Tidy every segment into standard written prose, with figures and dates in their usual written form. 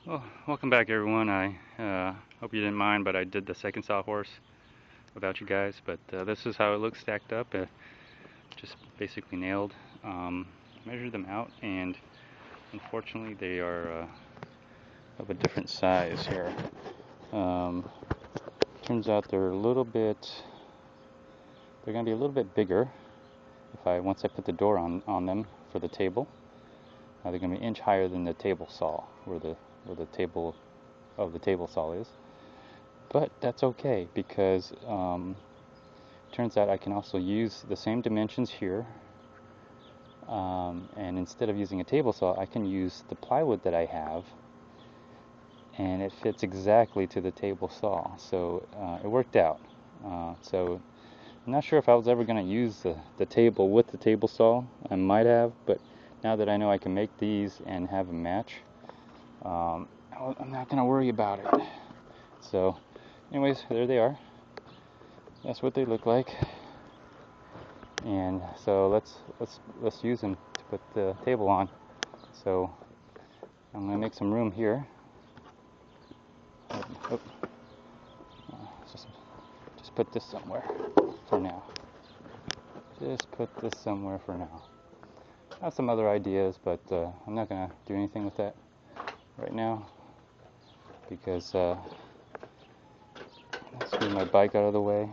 Well, welcome back everyone. I hope you didn't mind, but I did the second sawhorse without you guys. But this is how it looks stacked up. Just basically nailed. Measured them out, and unfortunately they are of a different size here. Um, Turns out they're a little bit. They're going to be a little bit bigger if once I put the door on them for the table. They're going to be an inch higher than the table saw, where the table of the table saw is. But that's okay because turns out I can also use the same dimensions here, and instead of using a table saw, I can use the plywood that I have, and it fits exactly to the table saw. So it worked out. So I'm not sure if I was ever going to use the table with the table saw. I might have, but now that I know I can make these and have a match, I'm not going to worry about it. So anyways, there they are. That's what they look like. And so let's use them to put the table on. So I'm going to make some room here. Just put this somewhere for now. Just put this somewhere for now. I have some other ideas, but I'm not going to do anything with that right now because let's move my bike out of the way.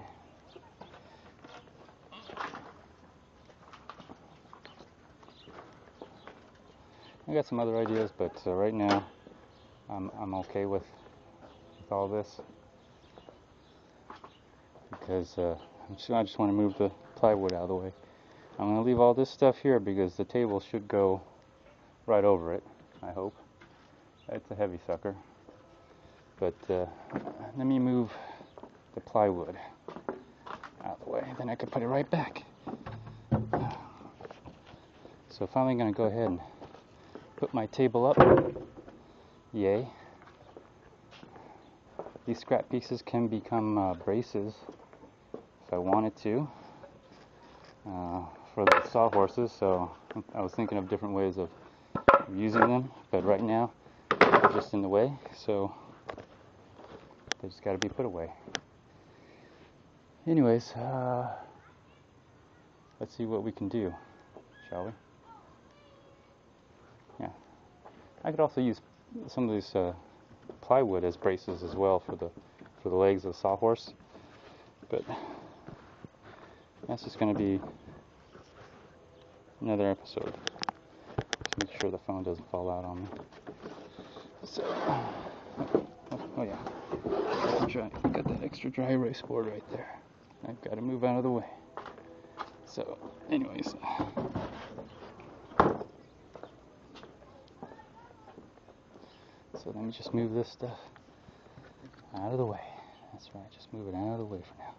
I got some other ideas, but right now I'm okay with all this because I just want to move the plywood out of the way. I'm going to leave all this stuff here because the table should go right over it, I hope. It's a heavy sucker. But let me move the plywood out of the way, then I can put it right back. So finally going to go ahead and put my table up. Yay. These scrap pieces can become braces if I wanted to for the sawhorses, so I was thinking of different ways of using them, but right now they're just in the way, so they just got to be put away. Anyways, let's see what we can do, shall we? Yeah, I could also use some of these plywood as braces as well for the legs of the sawhorse, but that's just going to be another episode. Just make sure the phone doesn't fall out on me. So, oh yeah, got that extra dry erase board right there. I've got to move out of the way. So, anyways. So let me just move this stuff out of the way. That's right, just move it out of the way for now.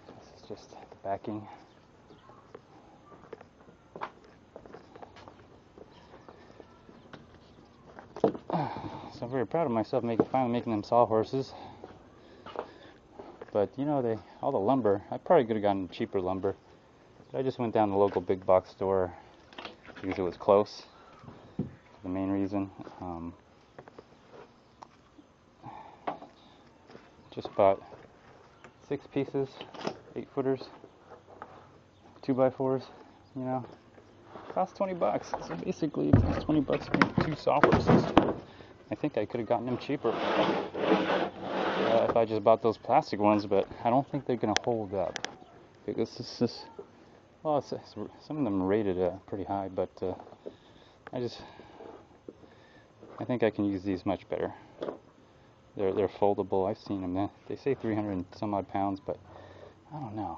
This is just backing. So I'm very proud of myself finally making them sawhorses. But you know, all the lumber, I probably could have gotten cheaper lumber. But I just went down to the local big box store because it was close. The main reason. Just bought 6 pieces, 8-footers, 2x4s, you know. Cost $20. So basically it costs $20 to make 2 sawhorses. I think I could have gotten them cheaper if I just bought those plastic ones, but I don't think they're going to hold up because this is, well, some of them are rated pretty high, but I think I can use these much better. They're foldable. I've seen them. They say 300 and some odd pounds, but I don't know.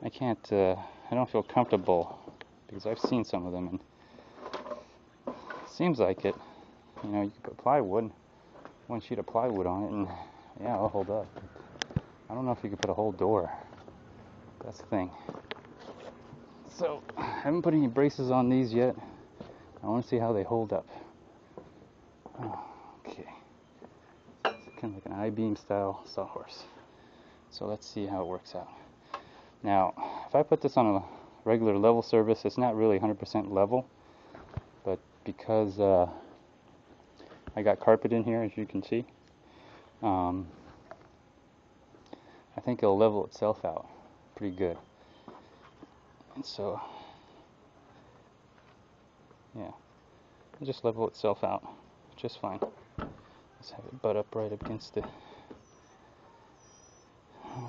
I don't feel comfortable because I've seen some of them and it seems like it. You know, you can put plywood, one sheet of plywood on it, and yeah, it'll hold up. I don't know if you could put a whole door. That's the thing. So I haven't put any braces on these yet. I want to see how they hold up. Okay. It's kind of like an I-beam style sawhorse. So let's see how it works out. Now, if I put this on a regular level surface, it's not really 100% level, but because I got carpet in here, as you can see. I think it'll level itself out pretty good. And so, yeah, it'll just level itself out just fine. Let's have it butt up right up against the,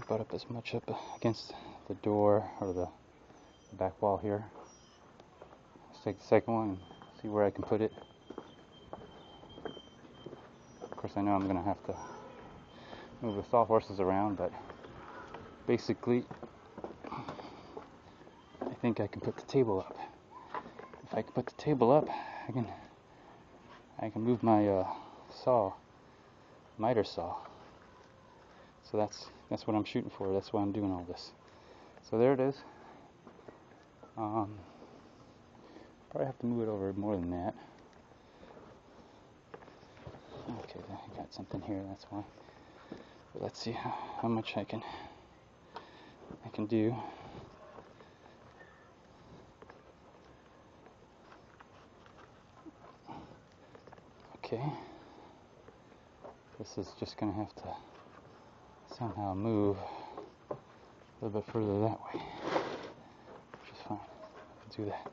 butt up as much up against the door or the back wall here. Let's take the second one and see where I can put it. Of course, I know I'm going to have to move the sawhorses around, but basically, I think I can put the table up. If I can put the table up, I can move my miter saw. So that's what I'm shooting for. That's why I'm doing all this. So there it is. Probably have to move it over more than that. Okay, I got something here. That's why. But let's see how much I can do. Okay. This is just going to have to somehow move a little bit further that way, which is fine. I'll do that.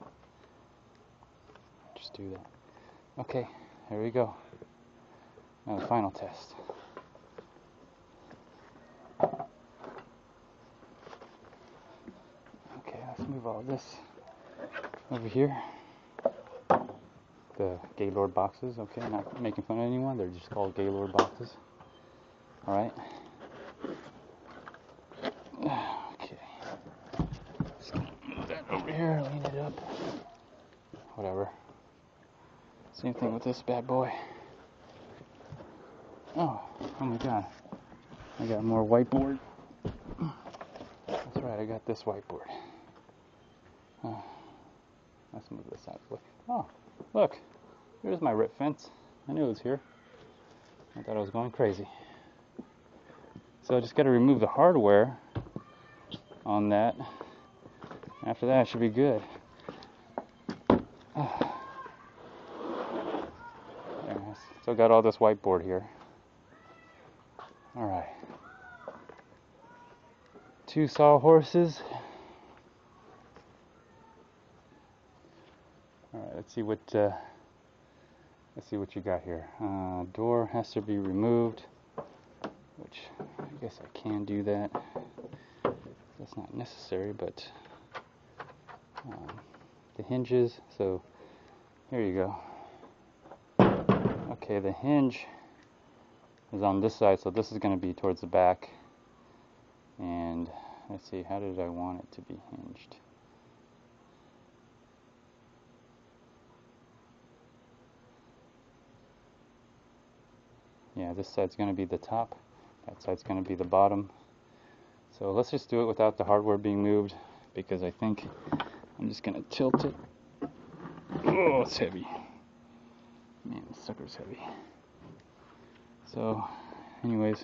Just do that. Okay, here we go. Now the final test. Okay, let's move all this over here. The Gaylord boxes, okay, not making fun of anyone, they're just called Gaylord boxes. Alright. Okay. Just gonna move that over here, lean it up. Whatever. Same thing with this bad boy. Oh my god. I got more whiteboard. That's right, I got this whiteboard. Let's move this out of the way. Oh, look. Here's my rip fence. I knew it was here. I thought I was going crazy. So I just got to remove the hardware on that. After that, I should be good. Still got all this whiteboard here. Alright. 2 sawhorses. Alright, let's see what you got here. Door has to be removed, which I guess I can do that. That's not necessary, but the hinges, so here you go. Okay, the hinge is on this side, so this is going to be towards the back. And let's see, how did I want it to be hinged? Yeah, this side's going to be the top, that side's going to be the bottom. So let's just do it without the hardware being moved, because I think I'm just going to tilt it. Oh, it's heavy. Man, this sucker's heavy. So, anyways.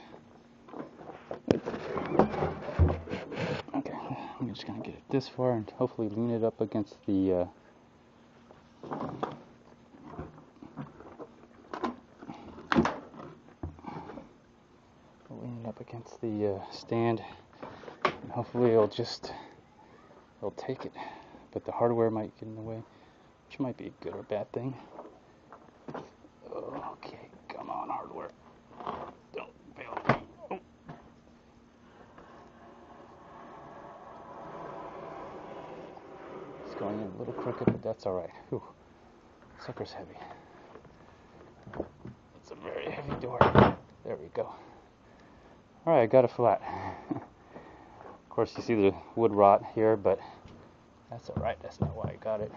Okay, I'm just going to get it this far and hopefully lean it up against the stand, and hopefully it'll take it, but the hardware might get in the way, which might be a good or bad thing. Okay, come on, hardware, don't fail me. Oh. It's going in a little crooked, but that's alright. Sucker's heavy. It's a very heavy door. There we go. Alright, I got it flat. Of course, you see the wood rot here, but that's alright. That's not why I got it.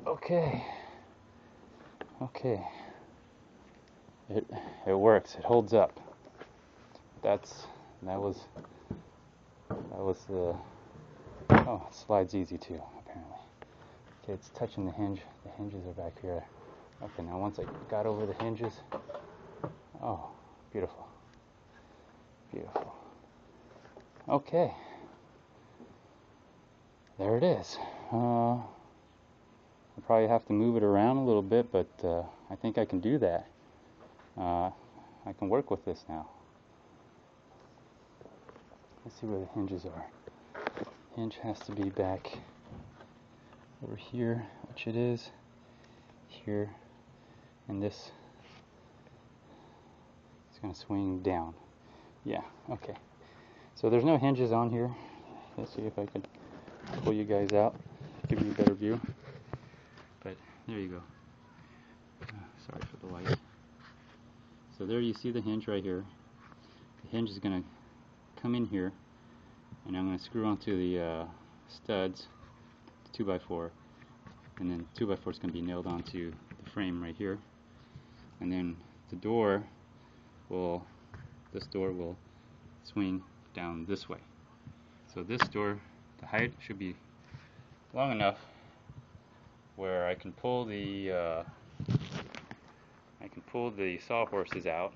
Okay. It works. It holds up. That was the. Oh, it slides easy too, apparently. Okay, it's touching the hinge. The hinges are back here. Okay, now once I got over the hinges. Oh, beautiful. Beautiful. Okay. There it is. I'll probably have to move it around a little bit, but I think I can do that. I can work with this now. Let's see where the hinges are. Hinge has to be back over here, which it is here, and this is going to swing down. Yeah, okay. So there's no hinges on here. Let's see if I can pull you guys out, give you a better view. But there you go. Sorry for the light. So there you see the hinge right here. The hinge is going to come in here, and I'm going to screw onto the studs, 2x4, and then 2x4 is going to be nailed onto the frame right here, and then the door will, this door will swing down this way. So this door, the height should be long enough where I can pull the sawhorses out.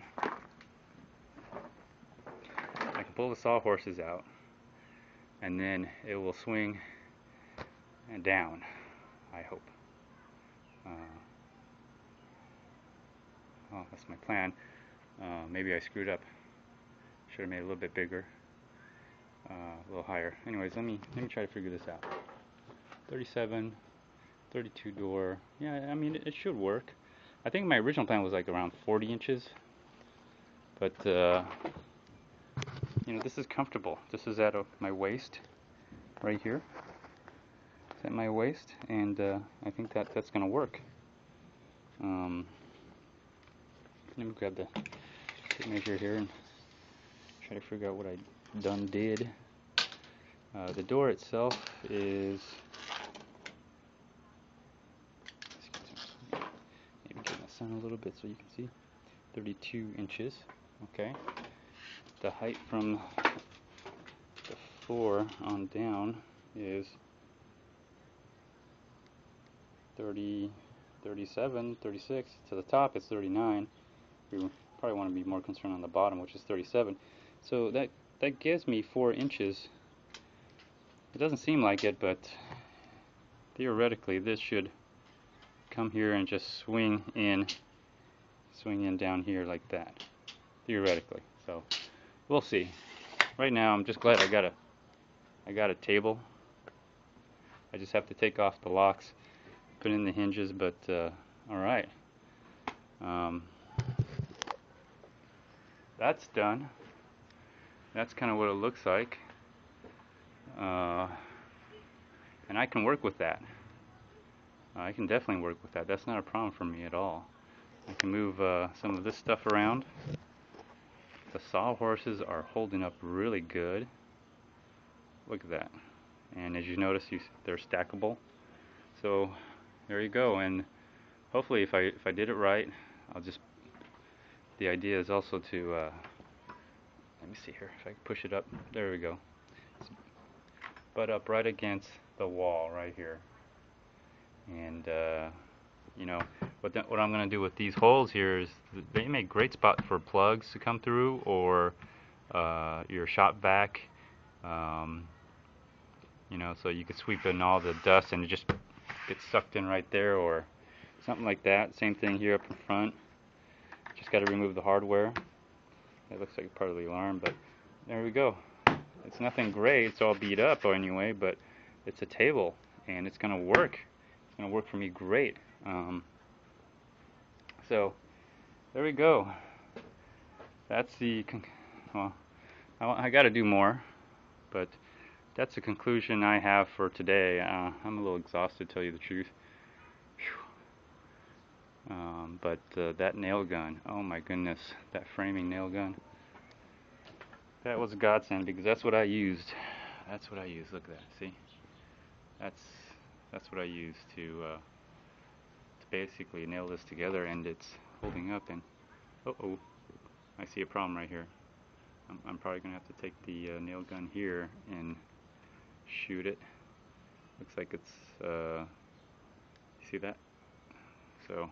I can pull the sawhorses out, and then it will swing down, I hope. Well, that's my plan. Maybe I screwed up. Should have made it a little bit bigger, a little higher. Anyways, let me try to figure this out. 37, 32 door. Yeah, I mean it should work. I think my original plan was like around 40 inches, but you know, this is comfortable. This is at my waist, right here. It's at my waist, and I think that's gonna work. Let me grab the tape measure here and try to figure out what I did. The door itself is, maybe get my sun a little bit so you can see, 32 inches. Okay. The height from the floor on down is 30, 37, 36. To the top it's 39. You probably want to be more concerned on the bottom, which is 37. So that gives me 4 inches. It doesn't seem like it, but theoretically this should come here and just swing in down here like that, theoretically. So we'll see. Right now I'm just glad I got a table. I just have to take off the locks, put in the hinges, but alright. That's done. That's kind of what it looks like. And I can work with that. I can definitely work with that. That's not a problem for me at all. I can move some of this stuff around. The sawhorses are holding up really good. Look at that. And as you notice, they're stackable. So there you go. And hopefully, if I did it right, the idea is also to let me see here if I can push it up. There we go. Butt up right against the wall right here. And you know what I'm going to do with these holes here is they make great spot for plugs to come through, or your shop vac. You know, so you could sweep in all the dust and it just gets sucked in right there, or something like that. Same thing here up in front. Just got to remove the hardware. It looks like part of the alarm, but there we go. It's nothing great. It's all beat up anyway, but it's a table and it's going to work. It's going to work for me great. So there we go. That's the well, I got to do more, but that's the conclusion I have for today. I'm a little exhausted, to tell you the truth. But that nail gun, oh my goodness, that framing nail gun, that was a godsend, because that's what I used. That's what I used. Look at that. See, that's what I used to basically nail this together, and it's holding up. And uh-oh, I see a problem right here. I'm probably gonna have to take the nail gun here and shoot it. Looks like it's you see that? So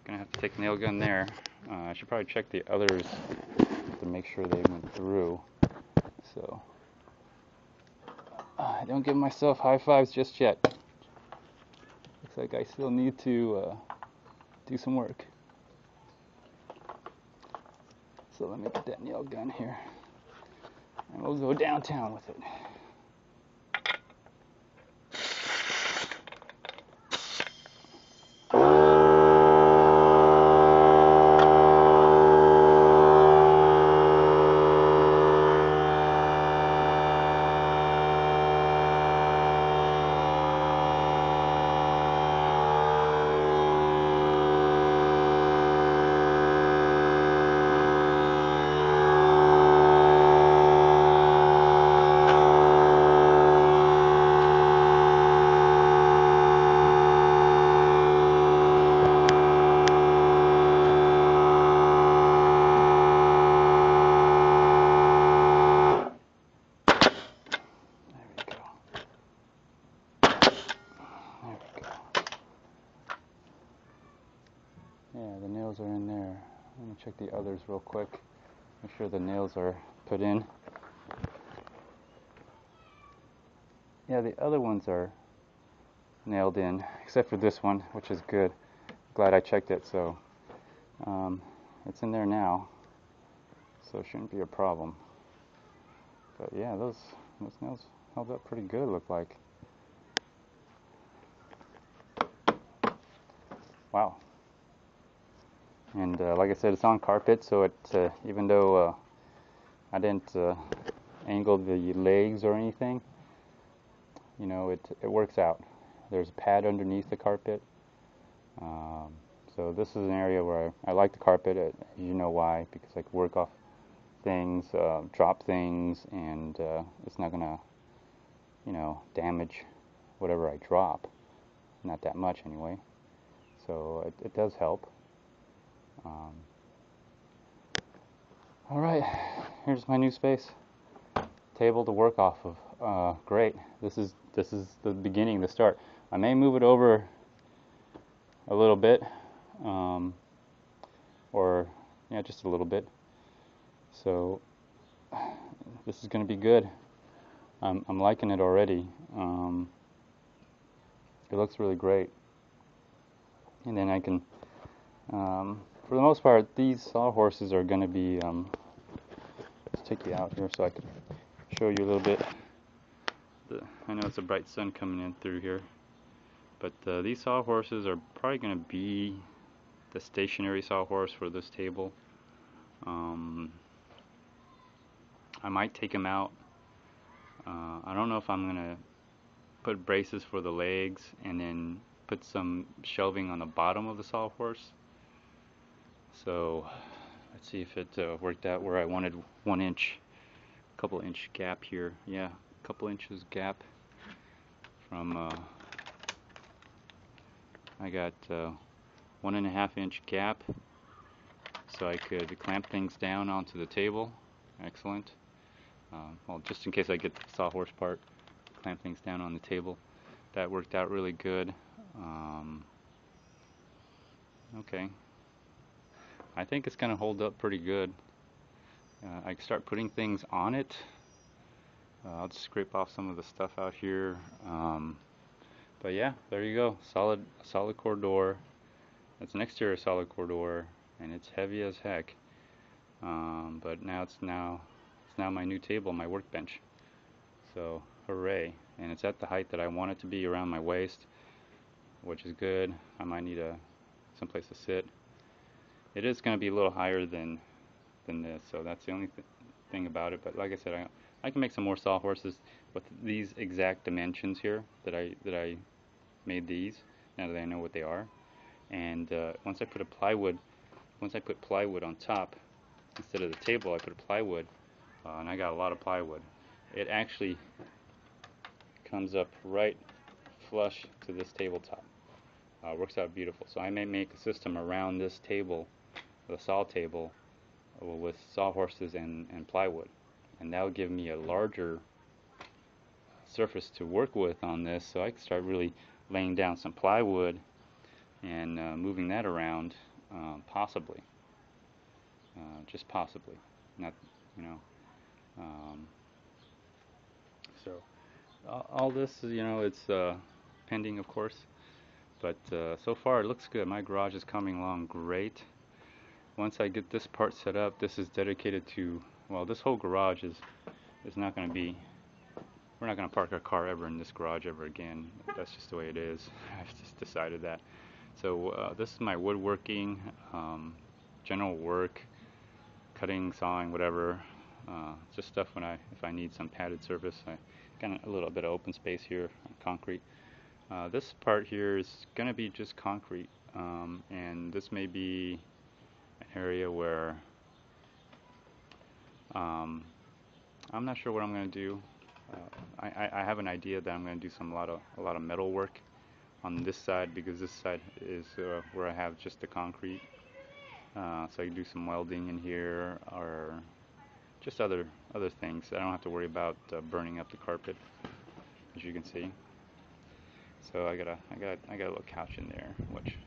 gonna have to take the nail gun there. I should probably check the others to make sure they went through. So don't give myself high fives just yet. looks like I still need to do some work. So let me get that nail gun here, and we'll go downtown with it. Yeah, the nails are in there. Let me check the others real quick. Make sure the nails are put in. Yeah, the other ones are nailed in, except for this one, which is good. Glad I checked it, so it's in there now, so it shouldn't be a problem. But yeah, those nails held up pretty good, look like. Wow. And like I said, it's on carpet, so it even though I didn't angle the legs or anything, you know, it works out. There's a pad underneath the carpet. So this is an area where I like the carpet. You know why? Because I can work off things, drop things, and it's not gonna, you know, damage whatever I drop. Not that much anyway. So it does help. All right, here's my new space. Table to work off of. Great. This is the beginning, the start. I may move it over a little bit, or yeah, just a little bit. So this is going to be good. I'm liking it already. It looks really great. And then I can, for the most part, these sawhorses are going to be. Let's take you out here so I can show you a little bit. I know it's a bright sun coming in through here, but these sawhorses are probably going to be the stationary sawhorse for this table. I might take them out. I don't know if I'm going to put braces for the legs and then put some shelving on the bottom of the sawhorse. So let's see if it worked out where I wanted 1 inch, couple inch gap here. Yeah, a couple inches gap from I got 1.5 inch gap, so I could clamp things down onto the table. Excellent. Well, just in case I get the sawhorse part, clamp things down on the table. That worked out really good. Okay. I think it's going to hold up pretty good. I can start putting things on it. I'll just scrape off some of the stuff out here. But yeah, there you go. Solid core door. It's an exterior solid core door, and it's heavy as heck. But now it's now my new table, my workbench. So hooray! And it's at the height that I want it to be, around my waist, which is good. I might need someplace to sit. It is going to be a little higher than this, so that's the only thing about it. But like I said, I can make some more sawhorses with these exact dimensions here that I made these. Now that I know what they are, and once I put plywood on top instead of the table, I put plywood, and I got a lot of plywood. It actually comes up right flush to this tabletop. Works out beautiful. So I may make a system around this table, the saw table, with sawhorses and plywood, and that will give me a larger surface to work with on this, so I can start really laying down some plywood and moving that around, possibly, just possibly, not, you know. So all this, you know, it's pending, of course, But so far it looks good. My garage is coming along great. Once I get this part set up, this is dedicated to, well, this whole garage is not going to be, we're not going to park our car ever in this garage ever again. That's just the way it is. I've just decided that. So this is my woodworking, general work, cutting, sawing, whatever. Just stuff when if I need some padded surface. I got a little bit of open space here, concrete. This part here is going to be just concrete, and this may be an area where I'm not sure what I'm going to do. I have an idea that I'm going to do a lot of metal work on this side, because this side is where I have just the concrete. So I can do some welding in here, or just other things. I don't have to worry about burning up the carpet, as you can see. So I got a little couch in there, which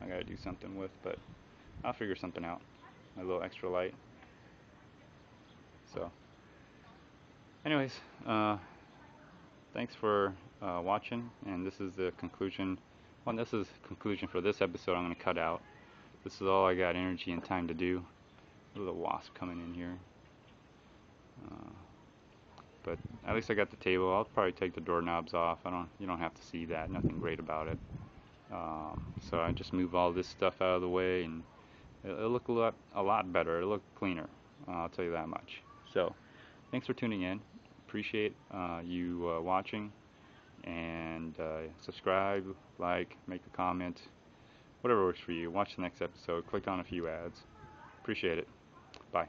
I gotta do something with, but I'll figure something out. A little extra light. So, anyways, thanks for watching, and this is the conclusion. Well, this is the conclusion for this episode. I'm gonna cut out. This is all I got energy and time to do. A little wasp coming in here. But at least I got the table. I'll probably take the doorknobs off. You don't have to see that. Nothing great about it. So I just move all this stuff out of the way, and it'll look a lot better. It'll look cleaner. I'll tell you that much. So thanks for tuning in. Appreciate you watching, and subscribe, like, make a comment, whatever works for you. Watch the next episode. Click on a few ads. Appreciate it. Bye.